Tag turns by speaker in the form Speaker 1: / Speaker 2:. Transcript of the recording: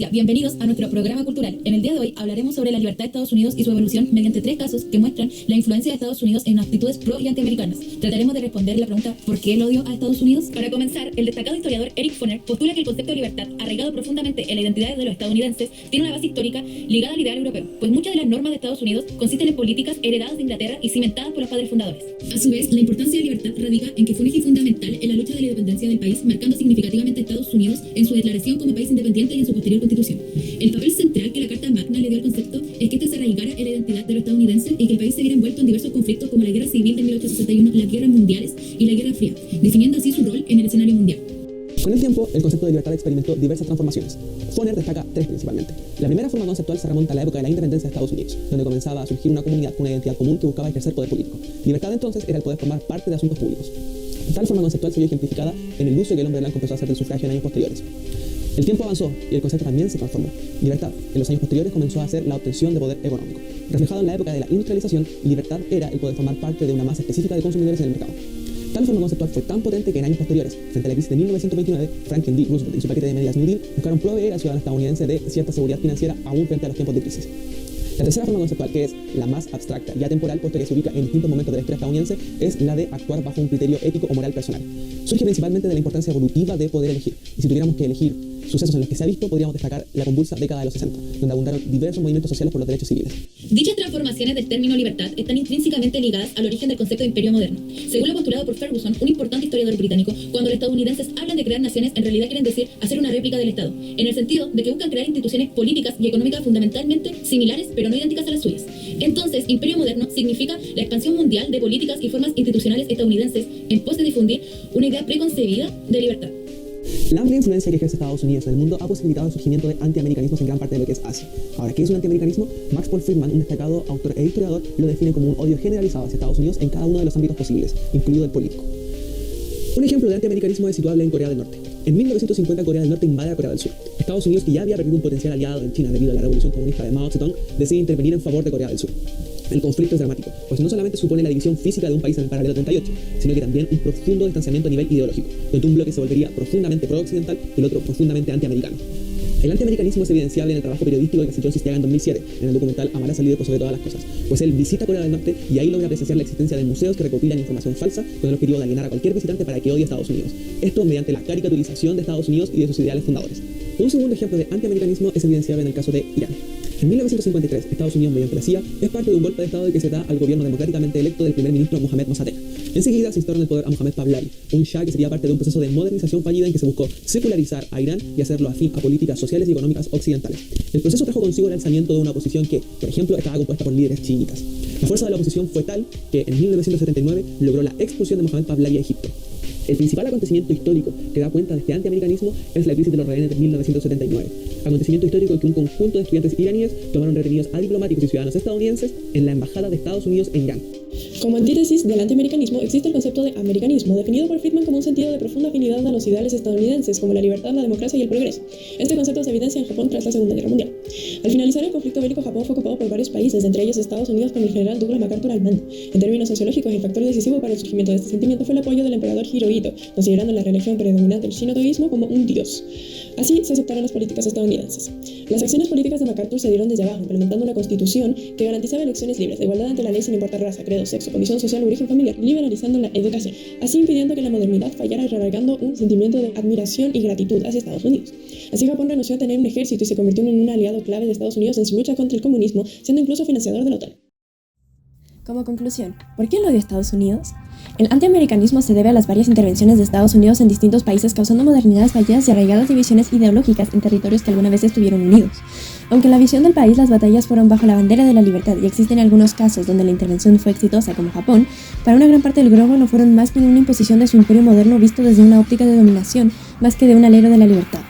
Speaker 1: audiencia, bienvenidos a nuestro programa cultural. En el día de hoy hablaremos sobre la libertad de Estados Unidos y su evolución mediante 3 casos que muestran la influencia de Estados Unidos en actitudes pro y antiamericanas. Trataremos de responder la pregunta ¿por qué el odio a Estados Unidos? Para comenzar, el destacado historiador Eric Foner postula que el concepto de libertad, arraigado profundamente en la identidad de los estadounidenses, tiene una base histórica ligada al ideal europeo, pues muchas de las normas de Estados Unidos consisten en políticas heredadas de Inglaterra y cimentadas por los padres fundadores. A su vez, la importancia de la libertad radica en que fue un eje fundamental en la lucha de la independencia del país, marcando significativamente a Estados Unidos en su declaración como país independiente y en su posterior constitución. El papel central que la Carta Magna le dio al concepto es que este se arraigara en la identidad de los estadounidenses y que el país se viera envuelto en diversos conflictos como la Guerra Civil de 1861, las guerras mundiales y la Guerra Fría, definiendo así su rol en el escenario mundial.
Speaker 2: Con el tiempo, el concepto de libertad experimentó diversas transformaciones. Foner destaca 3 principalmente. La primera forma conceptual se remonta a la época de la independencia de Estados Unidos, donde comenzaba a surgir una comunidad con una identidad común que buscaba ejercer poder político. Libertad entonces era el poder formar parte de asuntos públicos. Tal forma conceptual se vio ejemplificada en el uso que el hombre blanco empezó a hacer del sufragio en años posteriores. El tiempo avanzó y el concepto también se transformó. Libertad, en los años posteriores, comenzó a ser la obtención de poder económico. Reflejado en la época de la industrialización, libertad era el poder formar parte de una masa específica de consumidores en el mercado. Tal forma conceptual fue tan potente que en años posteriores, frente a la crisis de 1929, Franklin D. Roosevelt y su paquete de medidas New Deal buscaron proveer al ciudadano estadounidense de cierta seguridad financiera aún frente a los tiempos de crisis. La tercera forma conceptual, que es la más abstracta y atemporal, puesto que se ubica en distintos momentos de la historia estadounidense, es la de actuar bajo un criterio ético o moral personal. Surge principalmente de la importancia evolutiva de poder elegir. Y si tuviéramos que elegir sucesos en los que se ha visto, podríamos destacar la convulsa década de los 60, donde abundaron diversos movimientos sociales por los derechos civiles.
Speaker 1: Dichas transformaciones del término libertad están intrínsecamente ligadas al origen del concepto de imperio moderno. Según lo postulado por Ferguson, un importante historiador británico, cuando los estadounidenses hablan de crear naciones, en realidad quieren decir hacer una réplica del Estado, en el sentido de que buscan crear instituciones políticas y económicas fundamentalmente similares, pero no idénticas a las suyas. Entonces, imperio moderno significa la expansión mundial de políticas y formas institucionales estadounidenses en pos de difundir una idea preconcebida de libertad.
Speaker 2: La amplia influencia que ejerce Estados Unidos en el mundo ha posibilitado el surgimiento de antiamericanismos en gran parte de lo que es Asia. Ahora, ¿qué es un antiamericanismo? Max Paul Friedman, un destacado autor e historiador, lo define como un odio generalizado hacia Estados Unidos en cada uno de los ámbitos posibles, incluido el político. Un ejemplo de antiamericanismo es situable en Corea del Norte. En 1950 Corea del Norte invade a Corea del Sur. Estados Unidos, que ya había perdido un potencial aliado en China debido a la revolución comunista de Mao Zedong, decide intervenir en favor de Corea del Sur. El conflicto es dramático, pues no solamente supone la división física de un país en el paralelo 38, sino que también un profundo distanciamiento a nivel ideológico, donde un bloque se volvería profundamente pro-occidental y el otro profundamente antiamericano. El antiamericanismo es evidenciable en el trabajo periodístico que hace John Sistiaga en 2007, en el documental Amar al Líder por sobre todas las cosas, pues él visita Corea del Norte y ahí logra presenciar la existencia de museos que recopilan información falsa con el objetivo de alienar a cualquier visitante para que odie a Estados Unidos. Esto mediante la caricaturización de Estados Unidos y de sus ideales fundadores. Un segundo ejemplo de antiamericanismo es evidenciable en el caso de Irán. En 1953, Estados Unidos, mediante la CIA, es parte de un golpe de Estado que se da al gobierno democráticamente electo del primer ministro Mohammad Mossadegh. Enseguida se instauró en el poder a Mohammad Pahlavi, un shah que sería parte de un proceso de modernización fallida en que se buscó secularizar a Irán y hacerlo afín a políticas sociales y económicas occidentales. El proceso trajo consigo el alzamiento de una oposición que, por ejemplo, estaba compuesta por líderes chiitas. La fuerza de la oposición fue tal que en 1979 logró la expulsión de Mohammad Pahlavi a Egipto. El principal acontecimiento histórico que da cuenta de este antiamericanismo es la crisis de los rehenes de 1979. Acontecimiento histórico en que un conjunto de estudiantes iraníes tomaron retenidos a diplomáticos y ciudadanos estadounidenses en la embajada de Estados Unidos en Irán.
Speaker 3: Como antítesis del antiamericanismo existe el concepto de americanismo, definido por Friedman como un sentido de profunda afinidad a los ideales estadounidenses, como la libertad, la democracia y el progreso. Este concepto se evidencia en Japón tras la Segunda Guerra Mundial. Al finalizar el conflicto bélico, Japón fue ocupado por varios países, entre ellos Estados Unidos, con el general Douglas MacArthur al mando. En términos sociológicos, el factor decisivo para el surgimiento de este sentimiento fue el apoyo del emperador Hirohito, considerando la religión predominante del shintoísmo como un dios. Así se aceptaron las políticas estadounidenses. Las acciones políticas de MacArthur se dieron desde abajo, implementando una constitución que garantizaba elecciones libres, de igualdad ante la ley sin importar raza, credo, sexo, condición social o origen familiar, liberalizando la educación, así impidiendo que la modernidad fallara y rearraigando un sentimiento de admiración y gratitud hacia Estados Unidos. Así Japón renunció a tener un ejército y se convirtió en un aliado clave de Estados Unidos en su lucha contra el comunismo, siendo incluso financiador de la OTAN.
Speaker 4: Como conclusión, ¿por qué el odio a Estados Unidos? El antiamericanismo se debe a las varias intervenciones de Estados Unidos en distintos países, causando modernidades fallidas y arraigadas divisiones ideológicas en territorios que alguna vez estuvieron unidos. Aunque en la visión del país las batallas fueron bajo la bandera de la libertad y existen algunos casos donde la intervención fue exitosa, como Japón, para una gran parte del globo no fueron más que una imposición de su imperio moderno visto desde una óptica de dominación, más que de un alero de la libertad.